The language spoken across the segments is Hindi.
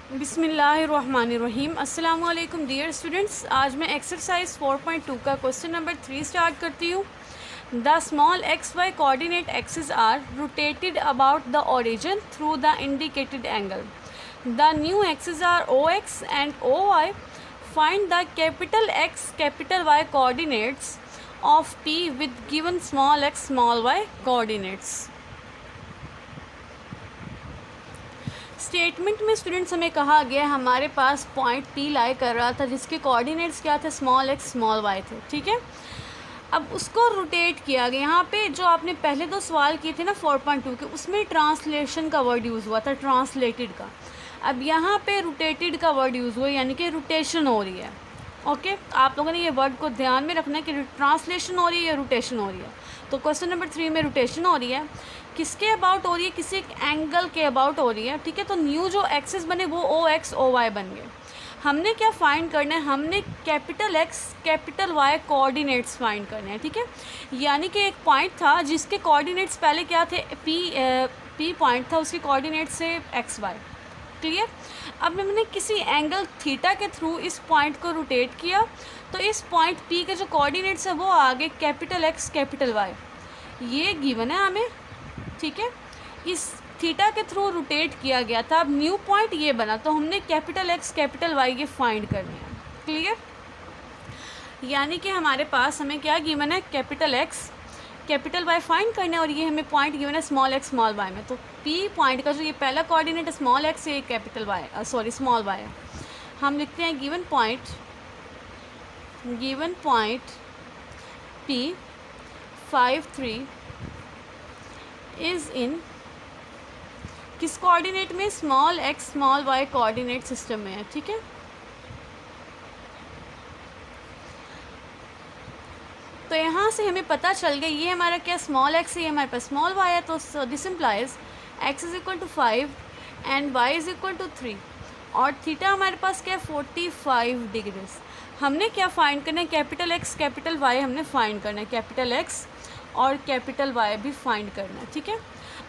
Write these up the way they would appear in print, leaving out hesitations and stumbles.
बिस्मिल्लाहिर्रहमानिर्रहीम। अस्सलाम वालेकुम डियर स्टूडेंट्स। आज मैं एक्सरसाइज 4.2 का क्वेश्चन नंबर 3 स्टार्ट करती हूँ। The small x Y coordinate axis are rotated about the origin through the indicated angle. The new axis are O X and O Y. Find the capital X capital Y coordinates of P with given small X small Y coordinates. Statement में स्टूडेंट्स हमें कहा गया हमारे पास पॉइंट पी लाई कर रहा था जिसके कोऑर्डिनेट्स क्या थे, स्मॉल एक्स स्मॉल वाई थे। ठीक है, अब उसको रोटेट किया गया। यहाँ पे जो आपने पहले दो सवाल किए थे ना 4.2 के, उसमें ट्रांसलेशन का वर्ड यूज़ हुआ था, ट्रांसलेटेड का। अब यहाँ पे रोटेटेड का वर्ड यूज़ हुआ, यानी कि रोटेशन हो रही है। ओके, आप लोगों ने ये वर्ड को ध्यान में रखना है कि ट्रांसलेशन हो रही है या रोटेशन हो रही है। तो क्वेश्चन नंबर 3 में रोटेशन हो रही है। किसके अबाउट हो रही है? किसी एक एंगल के अबाउट हो रही है। ठीक है, तो न्यू जो एक्सिस बने वो ओ एक्स ओ वाई बन गए। हमने क्या फाइंड करना है? हमने capital X capital Y coordinates find करने हैं। ठीक है, यानी कि एक पॉइंट था जिसके कोऑर्डिनेट्स पहले क्या थे, पी पॉइंट था, उसके कोऑर्डिनेट्स से एक्स वाई। क्लियर? अब हमने किसी एंगल थीटा के थ्रू इस पॉइंट को रोटेट किया, तो इस पॉइंट पी के जो कोऑर्डिनेट्स है वो आगे कैपिटल एक्स कैपिटल वाई, ये गिवन है हमें। ठीक है, इस थीटा के थ्रू रोटेट किया गया था। अब न्यू पॉइंट ये बना, तो हमने कैपिटल एक्स कैपिटल वाई ये फाइंड करने हैं। क्लियर? यानी कि हमारे पास हमें क्या गिवन है, capital X capital Y find करना है, और ये हमें पॉइंट गिवन है स्मॉल एक्स स्मॉल वाई में। तो पी पॉइंट का जो ये पहला कोऑर्डिनेट है स्मॉल एक्स, ये कैपिटल वाई स्मॉल वाई है। हम लिखते हैं given point P 5 3 is in किस कोऑर्डिनेट में, small X small Y coordinate system में है। ठीक है, तो यहाँ से हमें पता चल गया ये हमारा क्या, स्मॉल एक्स है, ये हमारे पास स्मॉल वाई है। तो this implies X is equal to 5 and Y is equal to 3, और थीटा हमारे पास क्या है 45 डिग्रीज। हमने क्या फाइंड करना है, कैपिटल एक्स कैपिटल वाई हमने फाइंड करना है, कैपिटल एक्स और कैपिटल वाई भी फाइंड करना है। ठीक है,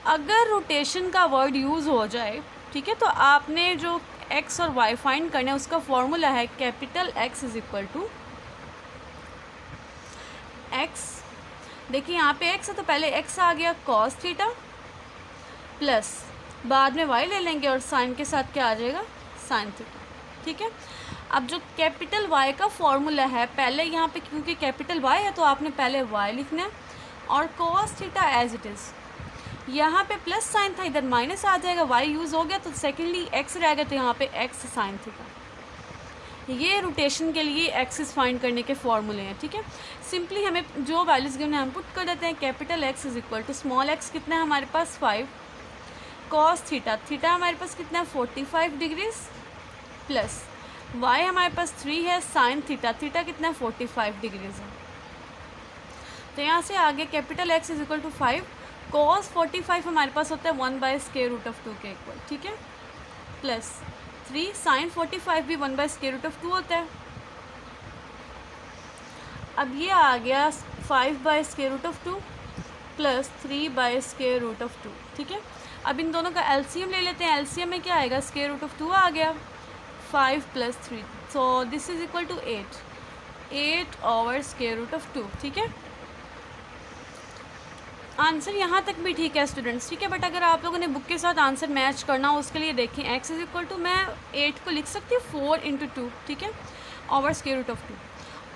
अगर रोटेशन का वर्ड यूज़ हो जाए, ठीक है, तो आपने जो एक्स और वाई फाइंड करना है उसका फॉर्मूला है capital X is equal to X. देखिए यहाँ पे एक्स है तो पहले एक्स आ गया कॉस थीटा, प्लस बाद में वाई ले लेंगे और साइन के साथ क्या आ जाएगा, साइन थीटा। ठीक है, अब जो कैपिटल वाई का फॉर्मूला है, पहले यहाँ पे क्योंकि कैपिटल वाई है तो आपने पहले वाई लिखना है, और cos theta as it is. यहाँ पे प्लस साइन था, इधर माइनस आ जाएगा, वाई यूज़ हो गया तो सेकेंडली एक्स रह गया, तो यहाँ पे एक्स साइन थीटा। ये रोटेशन के लिए एक्सिस फाइंड करने के फॉर्मूले हैं। ठीक है, सिंपली हमें जो वैल्यूज़ गिवन है हम पुट कर देते हैं। Capital X is equal to small X कितना है हमारे पास 5, कॉस थीटा थीटा हमारे पास कितना है 45 डिग्रीज, प्लस वाई हमारे पास 3 है, साइन थीटा थीटा कितना है 45 डिग्रीज है। तो यहाँ से आगे capital X is equal to 5, cos 45 हमारे पास होता है 1/√2 के इक्वल। ठीक है, प्लस 3 साइन 45 भी 1/√2 होता है। अब ये आ गया 5/√2 प्लस 3/√2। ठीक है, अब इन दोनों का एलसीएम ले लेते हैं। एलसीएम में क्या आएगा, √2 आ गया, 5 + 3, so this is equal to 8/√2। ठीक है, आंसर यहाँ तक भी ठीक है स्टूडेंट्स। ठीक है, बट अगर आप लोगों ने बुक के साथ आंसर मैच करना हो उसके लिए देखें, एक्स इज इक्वल टू मैं 8 को लिख सकती हूँ 4 × 2। ठीक है, /2,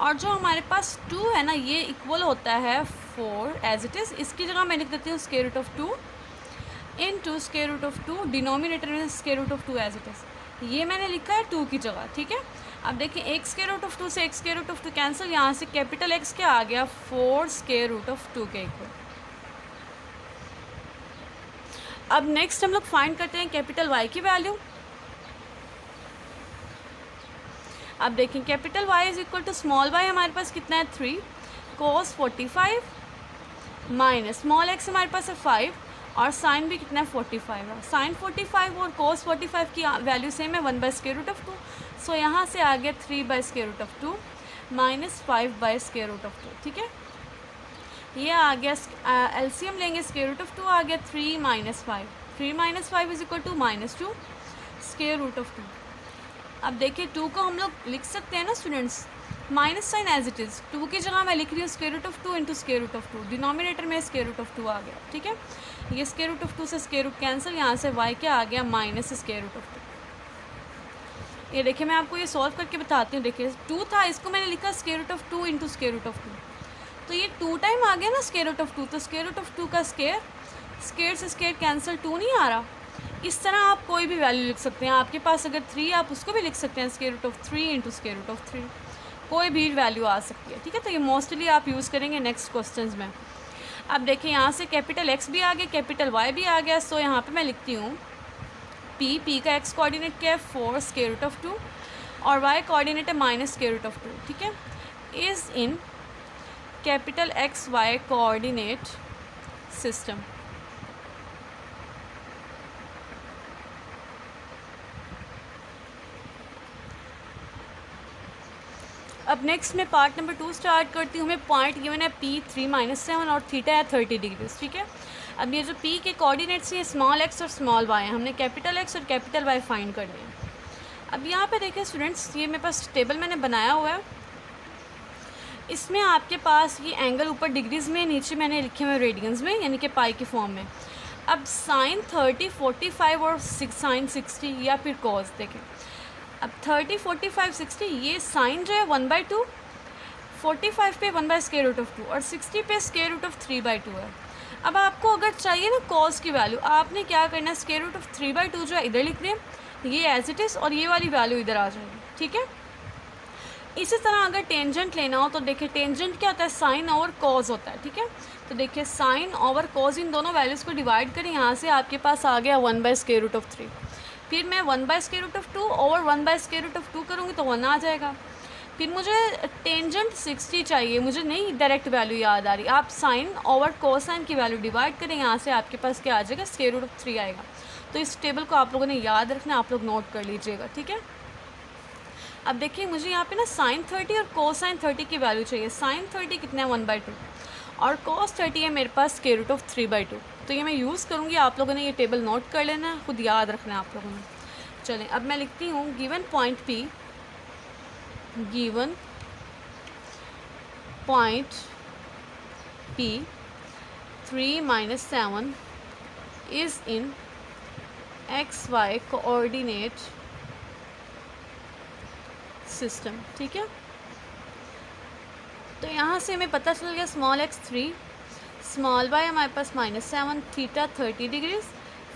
और जो हमारे पास 2 है ना ये इक्वल होता है 4 एज इट इज़। इसकी जगह मैं लिख देती हूँ √2 × √2, डिनोमिनेटर में √2 एज इट इज़। ये मैंने लिखा है 2 की जगह। ठीक है, अब देखिए एक √2 से एक √2 कैंसिल, यहाँ से कैपिटल एक्स क्या आ गया 4 के इक्वल। अब नेक्स्ट हम लोग फाइंड करते हैं कैपिटल वाई की वैल्यू। अब देखिए capital Y is equal to small Y हमारे पास कितना है 3, कॉस 45 माइनस स्मॉल एक्स हमारे पास है 5, और साइन भी कितना है 45 है। साइन 45 और कॉस 45 की वैल्यू सेम है 1/√2, सो यहाँ से आ गया 3/√2 माइनस 5/√2। ठीक है, ये आ गया एलसीएम लेंगे √2 आ गया 3 - 5, 3 - 5 is equal to -2, square root of 2। अब देखिए 2 को हम लोग लिख सकते हैं ना students, minus sine as it is, 2 की जगह मैं लिख रही हूँ square root of 2 into square root of 2, denominator में स्क्वायर रूट ऑफ 2 आ गया, ठीक है। ये स्क्वायर रूट ऑफ 2 से स्क्वायर रूट कैंसिल, यहाँ से y क्या आ गया माइनस स्क्वायर रूट ऑफ 2। ये देखिए मैं आपको ये सॉल्व करके बताती हूँ। देखिए 2 था, इसको मैंने लिखा square root of 2 into square root of 2, तो ये 2 टाइम आ गया ना स्क्वायर रूट ऑफ 2, तो स्क्वायर रूट ऑफ 2 का स्क्वायर से स्क्वायर कैंसिल, 2 नहीं आ रहा। इस तरह आप कोई भी वैल्यू लिख सकते हैं, आपके पास अगर 3 आप उसको भी लिख सकते हैं square root of 3 into square root of 3, कोई भी वैल्यू आ सकती है, ठीक है। तो ये मोस्टली आप यूज़ करेंगे नेक्स्ट क्वेश्चंस में। अब देखिए यहाँ से कैपिटल एक्स भी आ गया, कैपिटल वाई भी आ गया, सो यहाँ पे मैं लिखती हूँ पी का एक्स कोऑर्डिनेट क्या है 4 स्क्वायर रूट ऑफ 2 और वाई कोऑर्डिनेट है माइनस स्क्वायर रूट ऑफ 2, ठीक है, is in capital X Y coordinate system. अब नेक्स्ट मैं पार्ट नंबर 2 स्टार्ट करती हूँ। हमें पॉइंट गिवन है P 3-7 और थीटा है 30 डिग्री, ठीक है। अब ये जो P के कोऑर्डिनेट्स हैं स्मॉल x और स्मॉल y हैं, हमने कैपिटल x और कैपिटल y फाइंड करने हैं। अब यहाँ पे देखिए स्टूडेंट्स, ये मेरे पास टेबल मैंने बनाया हुआ है, इसमें आपके पास ये एंगल ऊपर डिग्रीज़ में, नीचे मैंने लिखे हुए रेडियंस में, यानी कि पाई की फॉर्म में। अब साइन 30, 45 और साइन 60 या फिर कॉस, देखें अब 30, 45, 60, ये साइन जो है 1/2, 45 पे 1 बाई स्क्वायर रूट ऑफ 2 और 60 पे स्क्वायर रूट ऑफ 3/2 है। अब आपको अगर चाहिए ना कॉस की वैल्यू, आपने क्या करना है, स्क्वायर रूट ऑफ 3/2 जो है इधर लिख दें, ये एज इट इज़, और ये वाली वैल्यू इधर आ जाएगी, ठीक है। इसी तरह अगर टेंजेंट लेना हो तो देखिए टेंजेंट क्या होता है, साइन ओवर कॉस होता है, ठीक है। तो देखिए साइन ओवर कॉस, इन दोनों वैल्यूज़ को डिवाइड करें, यहाँ से आपके पास आ गया 1 बाई स्क्वायर रूट ऑफ 3। फिर मैं 1 by square root of 2 over 1 by square root of 2 करूँगी तो 1 आ जाएगा। फिर मुझे टेंजेंट 60 चाहिए, मुझे नहीं डायरेक्ट वैल्यू याद आ रही, आप साइन ओवर कोसाइन की वैल्यू डिवाइड करें, यहाँ से आपके पास क्या आ जाएगा, स्क्वायर रूट ऑफ 3 आएगा। तो इस टेबल को आप लोगों ने याद रखना, आप लोग नोट कर लीजिएगा, ठीक है। अब देखिए मुझे यहाँ पे ना साइन 30 और कोसाइन 30 की वैल्यू चाहिए। साइन 30 कितना है 1/2 और कोस 30 है मेरे पास स्क्वायर रूट ऑफ 3/2। तो ये मैं यूज़ करूँगी, आप लोगों ने ये टेबल नोट कर लेना है, खुद याद रखना है आप लोगों ने। चलें अब मैं लिखती हूँ given point P, given point P 3-7 is in X Y coordinate system, ठीक है। तो यहाँ से हमें पता चल गया स्मॉल x 3, स्मॉल y हमारे पास -7, थीटा 30 डिग्रीज।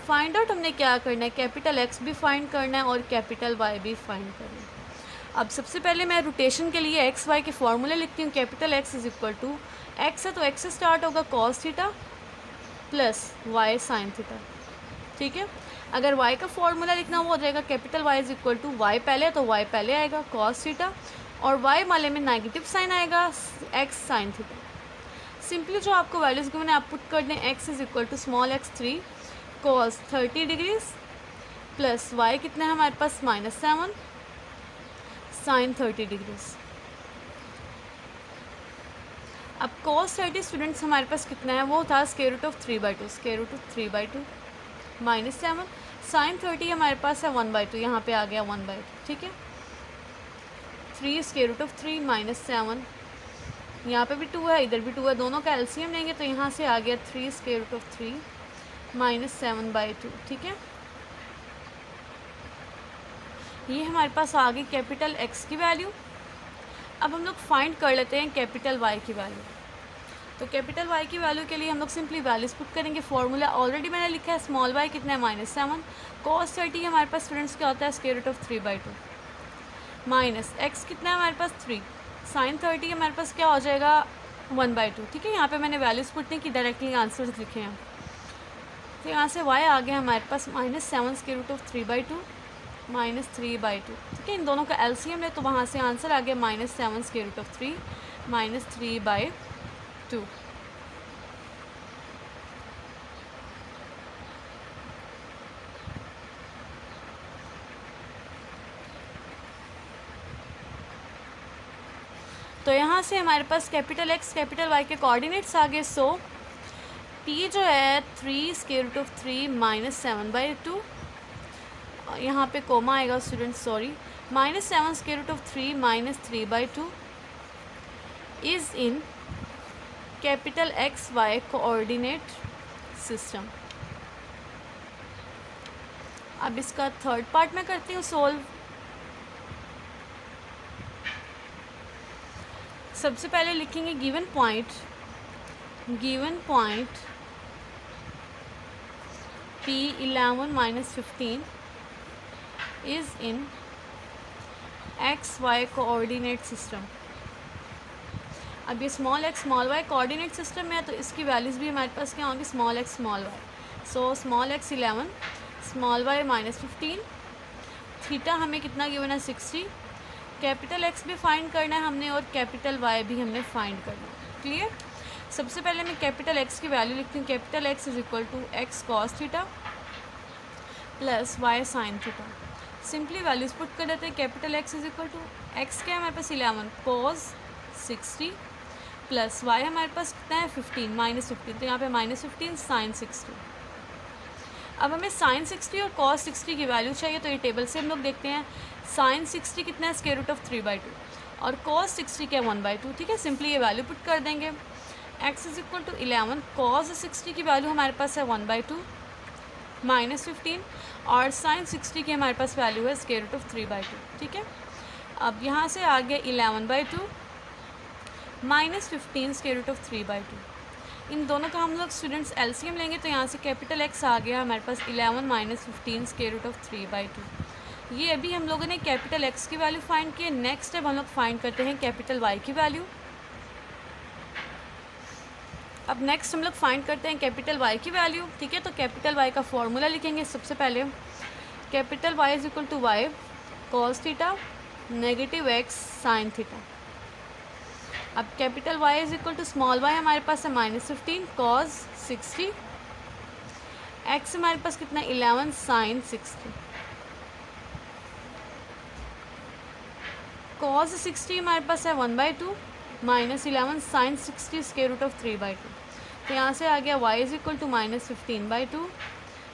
फाइंड आउट हमने क्या करना है, कैपिटल x भी फाइंड करना है और कैपिटल y भी फाइंड करना है। अब सबसे पहले मैं रोटेशन के लिए एक्स वाई के फॉर्मूले लिखती हूँ। Capital x is equal to X है तो x से स्टार्ट होगा cos theta plus y sine theta, ठीक है। अगर y का फॉर्मूला लिखना वो हो जाएगा capital Y is equal to y पहले तो y पहले आएगा कॉस थीटा और y वाले में नेगेटिव साइन आएगा x साइन थीटा। सिंपली जो आपको वैल्यूज़ को मैंने आप पुट कर दें, x is equal to small x 3 cos 30 degrees plus y कितना है हमारे पास -7 साइन 30 डिग्रीज। अब कॉस 30 स्टूडेंट्स हमारे पास कितना है, वो था square root of 3/2, square root of 3/2 -7 sine 30 हमारे पास है 1/2, यहाँ पे आ गया 1/2, ठीक है। 3 स्क्वायर रूट ऑफ 3 -7, यहाँ पे भी 2 है इधर भी 2 है, दोनों का एलसीएम लेंगे तो यहाँ से आ गया 3 स्क्वायर रूट ऑफ 3 -7/2, ठीक है। ये हमारे पास आ गई कैपिटल एक्स की वैल्यू। अब हम लोग फाइंड कर लेते हैं कैपिटल वाई की वैल्यू। तो कैपिटल वाई की वैल्यू के लिए हम लोग सिंपली वैल्यूज पुट करेंगे। फॉर्मूला ऑलरेडी मैंने लिखा है, स्मॉल वाई कितना है -7 कॉस 30 हमारे पास स्टूडेंट्स क्या होता है square root of 3/2 minus X कितना है हमारे पास 3 साइन 30 हमारे पास क्या हो जाएगा 1/2, ठीक है। यहाँ पे मैंने वैल्यूज पुट नहीं की, डायरेक्टली आंसर लिखे हैं। तो यहाँ से y आ गया हमारे पास -7 स्क्वायर रूट ऑफ 3/2 -3/2, ठीक है। इन दोनों का एलसीएम है तो वहाँ से आंसर आ गया -7 स्क्वायर रूट ऑफ 3 -3/2। तो यहाँ से हमारे पास कैपिटल एक्स कैपिटल वाई के कोऑर्डिनेट्स आ गए। सो P जो है 3 स्क्वायर रूट ऑफ 3 -7/2 यहाँ पे कोमा आएगा student, sorry, -7 square root of 3 -3/2 is in capital X Y coordinate system. अब इसका थर्ड पार्ट मैं करती हूँ सोल्व। सबसे पहले लिखेंगे given point P11 - 15 is in X Y coordinate system. अब ये small X small Y coordinate system में है तो इसकी वैल्यूज़ भी हमारे पास क्या होंगी, small X small Y. So small X 11, small Y -15, theta हमें कितना गिवन है 60, कैपिटल एक्स भी फाइंड करना है हमने और कैपिटल वाई भी हमने फाइंड करना है। क्लियर। सबसे पहले मैं कैपिटल एक्स की वैल्यू लिखती हूँ। Capital X is equal to X cos theta plus Y sine theta. Simply values put कर देते हैं। Capital X is equal to X क्या है हमारे पास 11 कॉस 60 प्लस वाई हमारे पास कितना है 15 -15, तो यहाँ पे -15 साइन 60। अब हमें साइन 60 और कॉस 60 की वैल्यू चाहिए, तो ये टेबल से हम लोग देखते हैं। साइन 60 कितना है स्क्वायर रूट ऑफ 3/2 और कॉस 60 क्या 1/2। ठीक है, सिंपली ये वैल्यू पुट कर देंगे। X is equal to 11 cos 60 की वैल्यू हमारे पास है 1/2 -15 और साइन 60 की हमारे पास वैल्यू है स्क्वायर रूट ऑफ 3/2। ठीक है, अब यहाँ से आ गया 11/2 -15 स्क्वायर रूट ऑफ 3/2। इन दोनों का हम लोग स्टूडेंट्स एलसीएम लेंगे तो यहाँ से कैपिटल एक्स आ गया हमारे पास 11 - 15 स्क्वायर रूट ऑफ 3/2। ये अभी हम लोगों ने कैपिटल एक्स की वैल्यू फाइंड की है। नेक्स्ट स्टेप हम लोग फाइंड करते हैं कैपिटल वाई की वैल्यू। अब नेक्स्ट हम लोग फाइंड करते हैं कैपिटल वाई की वैल्यू। ठीक है, तो कैपिटल वाई का फॉर्मूला लिखेंगे। सबसे पहले capital Y is equal to Y cos theta negative X sine theta. अब capital Y is equal to small Y हमारे पास है -15 कॉस 60, एक्स हमारे पास कितना 11 साइन 60, कॉस 60 हमारे पास है 1/2 -11 साइन 60 स्क्वायर रूट ऑफ 3/2। तो यहाँ से आ गया y is equal to -15/2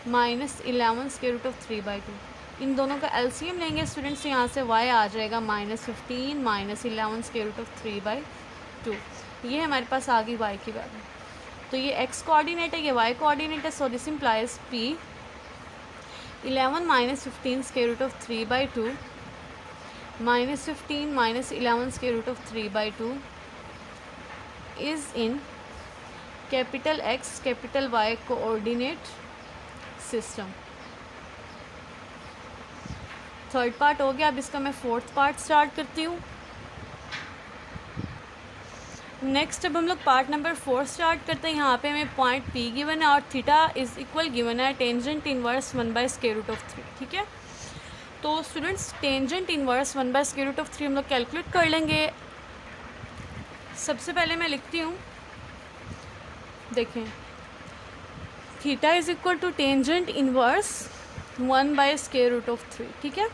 -11 square root of 3/2। इन दोनों का एलसीएम लेंगे स्टूडेंट्स, यहाँ से y आ जाएगा -15 -11 स्क्वायर रूट ऑफ 3/2। ये हमारे पास आ गई y की वैल्यू। तो ये x कोऑर्डिनेट है, ये y कोऑर्डिनेट है। So this implies p 11 -15 square root of 3/2 -15 -11 square root of 3/2 is in capital X capital Y coordinate system. Third part हो गया। अब इसका मैं फोर्थ पार्ट स्टार्ट करती हूँ। नेक्स्ट अब हम लोग पार्ट नंबर 4 स्टार्ट करते हैं। यहाँ पे हमें पॉइंट P गिवन है और थीटा इज इक्वल गिवन है टेंजेंट इनवर्स 1/स्क्वायर रूट ऑफ 3। ठीक है, तो स्टूडेंट्स टेंजेंट इनवर्स 1/स्क्वायर रूट ऑफ 3 हम लोग कैलकुलेट कर लेंगे। सबसे पहले मैं लिखती हूँ, देखें, theta is equal to tangent inverse 1/स्क्वायर रूट ऑफ 3। ठीक है,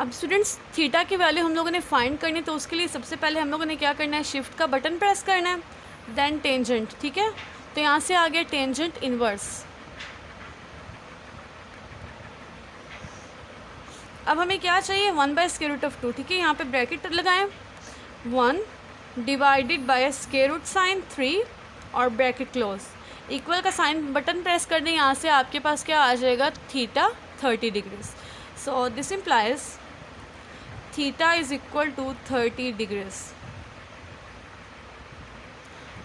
अब स्टूडेंट्स थीटा की वैल्यू हम लोगों ने फाइंड करनी, तो उसके लिए सबसे पहले हम लोगों ने क्या करना है, शिफ्ट का बटन प्रेस करना है, देन टेंजेंट। ठीक है, तो यहाँ से आ गया टेंजेंट इनवर्स। अब हमें क्या चाहिए 1/स्क्वायर रूट ऑफ 2। ठीक है, यहाँ पे ब्रैकेट लगाएं, 1 divided by square root sine 3 और ब्रैकेट क्लोज, इक्वल का साइन बटन प्रेस कर दें। यहाँ से आपके पास क्या आ जाएगा theta 30 degrees. So this implies theta is equal to 30 degrees.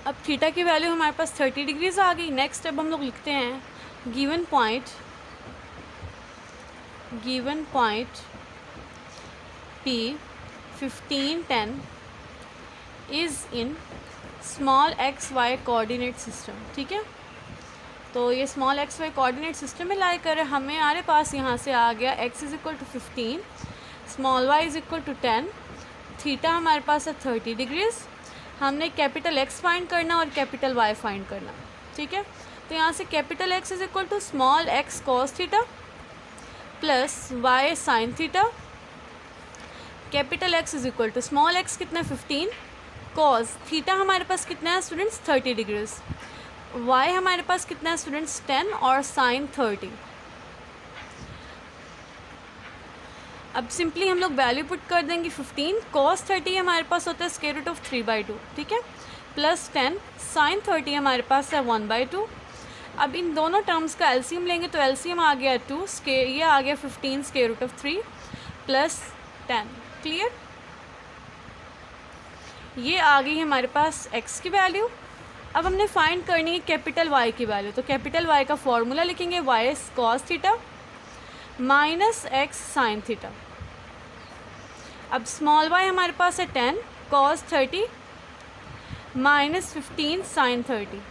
अब थीटा की वैल्यू हमारे पास 30 डिग्रीज आ गई। नेक्स्ट अब हम लोग लिखते हैं given point P 15 10 is in small x Y coordinate system. ठीक है, तो ये small x Y coordinate system में लाई कर हमें हमारे पास यहाँ से आ गया x is equal to 15, small y is equal to 10, theta हमारे पास है 30 डिग्रीज। हमने कैपिटल x फाइंड करना और कैपिटल y फाइंड करना। ठीक है, तो यहाँ से capital x is equal to small x cos theta plus y sine theta. Capital x is equal to small x कितना 15 कॉस थीटा हमारे पास कितना है स्टूडेंट्स 30 डिग्रीज, y हमारे पास कितना है स्टूडेंट्स 10 और साइन 30। अब सिंपली हम लोग वैल्यू पुट कर देंगे 15 cos 30 हमारे पास होता है स्क्वायर रूट ऑफ 3/2, ठीक है, प्लस 10 sin 30 हमारे पास है 1/2। अब इन दोनों टर्म्स का एलसीएम लेंगे तो एलसीएम आ गया 2, ये आ गया 15 square root of 3 plus 10। Clear? ये आ गई हमारे पास x की वैल्यू। अब हमने फाइंड करनी है कैपिटल Y की वैल्यू, तो कैपिटल Y का फॉर्मूला लिखेंगे y cos theta minus x sin theta. अब स्मॉल y हमारे पास है 10 cos 30 माइनस 15 sin 30।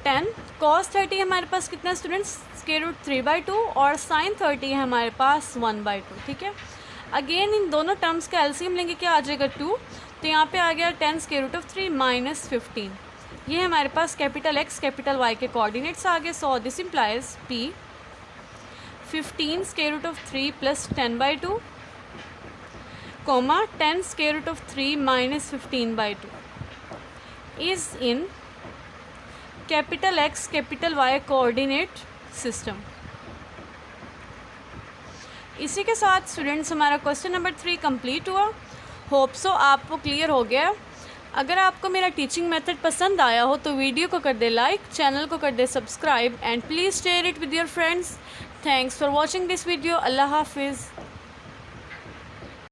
10 cos 30 हमारे पास कितना स्टूडेंट्स स्क्वायर रूट 3/2 और sin 30 है हमारे पास 1/2, ठीक है। अगेन इन दोनों टर्म्स का एलसीएम लेंगे, क्या आ जाएगा 2, तो यहाँ पे आ गया 10 स्क्वायर रूट ऑफ 3 माइनस 15। ये हमारे पास कैपिटल X कैपिटल Y के कोऑर्डिनेट्स आ गए। So this implies P 15 square root of 3 plus 10/2 comma 10 square root of 3 minus 15/2 is in capital X capital Y coordinate system. इसी के साथ स्टूडेंट्स हमारा क्वेश्चन नंबर 3 कंप्लीट हुआ। होप सो आपको क्लियर हो गया। अगर आपको मेरा टीचिंग मेथड पसंद आया हो तो वीडियो को कर दे लाइक, चैनल को कर दे subscribe and please share it with your friends. Thanks for watching this video. अल्लाह हाफिज़।